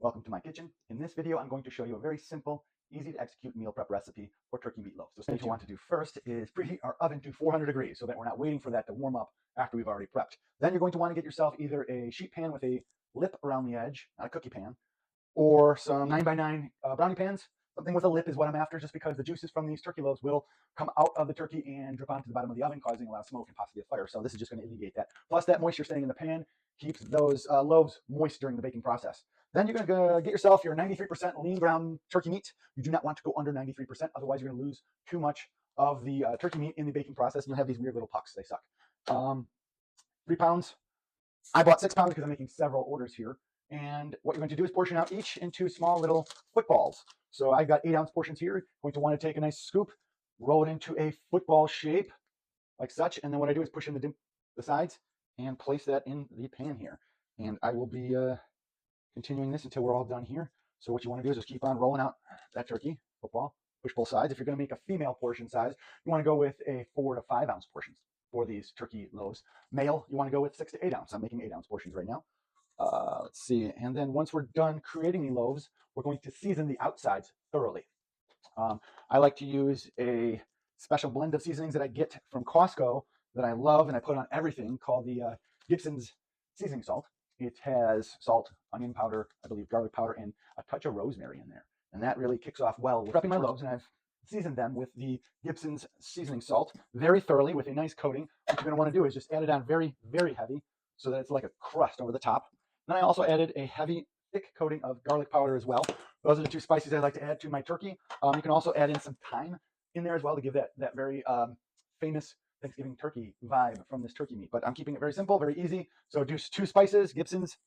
Welcome to my kitchen. In this video, I'm going to show you a very simple, easy to execute meal prep recipe for turkey meatloaf. So what you want to do first is preheat our oven to 400 degrees so that we're not waiting for that to warm up after we've already prepped. Then you're going to want to get yourself either a sheet pan with a lip around the edge, not a cookie pan, or some 9x9 brownie pans. Something with a lip is what I'm after, just because the juices from these turkey loaves will come out of the turkey and drip onto the bottom of the oven, causing a lot of smoke and possibly a fire. So this is just going to alleviate that. Plus, that moisture staying in the pan keeps those loaves moist during the baking process. Then you're going to get yourself your 93% lean ground turkey meat. You do not want to go under 93%, otherwise you're going to lose too much of the turkey meat in the baking process, and you'll have these weird little pucks. They suck. 3 pounds. I bought 6 pounds because I'm making several orders here. And what you're going to do is portion out each into small little footballs. So I've got 8-ounce portions here. You're going to want to take a nice scoop, roll it into a football shape, like such. And then what I do is push in the sides and place that in the pan here. And I will be continuing this until we're all done here. So what you want to do is just keep on rolling out that turkey football, push both sides. If you're going to make a female portion size, you want to go with a 4 to 5 ounce portions for these turkey loaves. Male, you want to go with 6 to 8 ounce. I'm making 8-ounce portions right now. Let's see. And then once we're done creating the loaves, we're going to season the outsides thoroughly. I like to use a special blend of seasonings that I get from Costco that I love and I put on everything, called the Gibson's seasoning salt. It has salt, onion powder, I believe garlic powder, and a touch of rosemary in there. And that really kicks off well with prepping my loaves, and I've seasoned them with the Gibson's seasoning salt very thoroughly with a nice coating. What you're going to want to do is just add it on very, very heavy so that it's like a crust over the top. Then I also added a heavy, thick coating of garlic powder as well. Those are the 2 spices I like to add to my turkey. You can also add in some thyme in there as well to give that very famous Thanksgiving turkey vibe from this turkey meat. But I'm keeping it very simple, very easy. So do 2 spices, Gibson's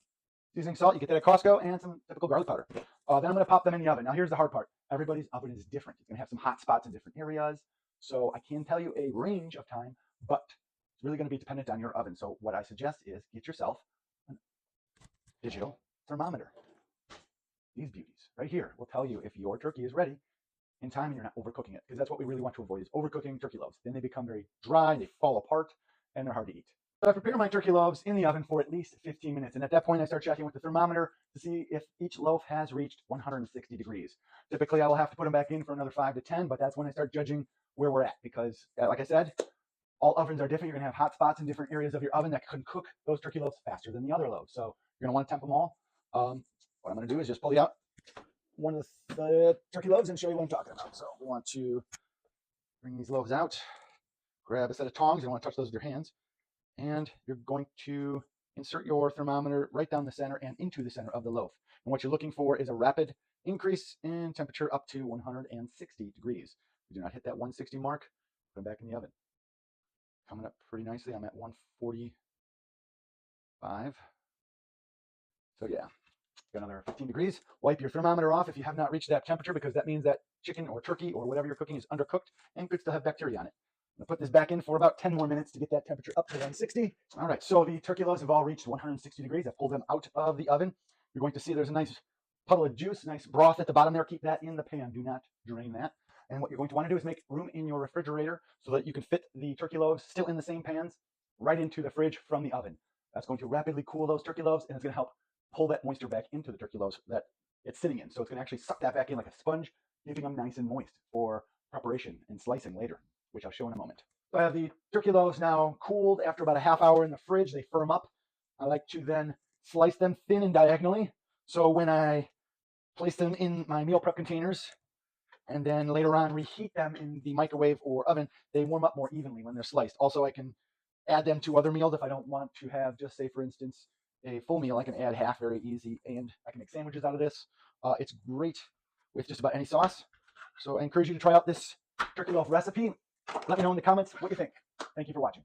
seasoning salt, you get that at Costco, and some typical garlic powder. Then I'm going to pop them in the oven. Now here's the hard part. Everybody's oven is different. It's going to have some hot spots in different areas. So I can tell you a range of time, but it's really going to be dependent on your oven. So what I suggest is get yourself a digital thermometer. These beauties right here will tell you if your turkey is ready in time and you're not overcooking it, because that's what we really want to avoid, is overcooking turkey loaves. Then they become very dry, they fall apart, and they're hard to eat. So I prepare my turkey loaves in the oven for at least 15 minutes, and at that point I start checking with the thermometer to see if each loaf has reached 160 degrees. Typically I will have to put them back in for another 5 to 10, but that's when I start judging where we're at, because like I said, all ovens are different. You're going to have hot spots in different areas of your oven that can cook those turkey loaves faster than the other loaves. So you're going to want to temp them all. What I'm going to do is just pull out one of the turkey loaves and show you what I'm talking about. So we want to bring these loaves out, grab a set of tongs. You don't want to touch those with your hands. And you're going to insert your thermometer right down the center and into the center of the loaf. And what you're looking for is a rapid increase in temperature up to 160 degrees. If you do not hit that 160 mark, put them back in the oven. Coming up pretty nicely. I'm at 145. So yeah, got another 15 degrees. Wipe your thermometer off if you have not reached that temperature, because that means that chicken or turkey or whatever you're cooking is undercooked and could still have bacteria on it. I'm going to put this back in for about 10 more minutes to get that temperature up to 160. All right, so the turkey loaves have all reached 160 degrees. I've pulled them out of the oven. You're going to see there's a nice puddle of juice, nice broth at the bottom there. Keep that in the pan. Do not drain that. And what you're going to want to do is make room in your refrigerator so that you can fit the turkey loaves still in the same pans right into the fridge from the oven. That's going to rapidly cool those turkey loaves, and it's going to help pull that moisture back into the turkey loaves that it's sitting in. So it's going to actually suck that back in like a sponge, keeping them nice and moist for preparation and slicing later, which I'll show in a moment. So I have the turkey loaves now cooled after about a half hour in the fridge. They firm up. I like to then slice them thin and diagonally. So when I place them in my meal prep containers and then later on reheat them in the microwave or oven, they warm up more evenly when they're sliced. Also, I can add them to other meals if I don't want to have, just say for instance, a full meal. I can add half very easy, and I can make sandwiches out of this. It's great with just about any sauce. So I encourage you to try out this turkey loaf recipe. Let me know in the comments what you think. Thank you for watching.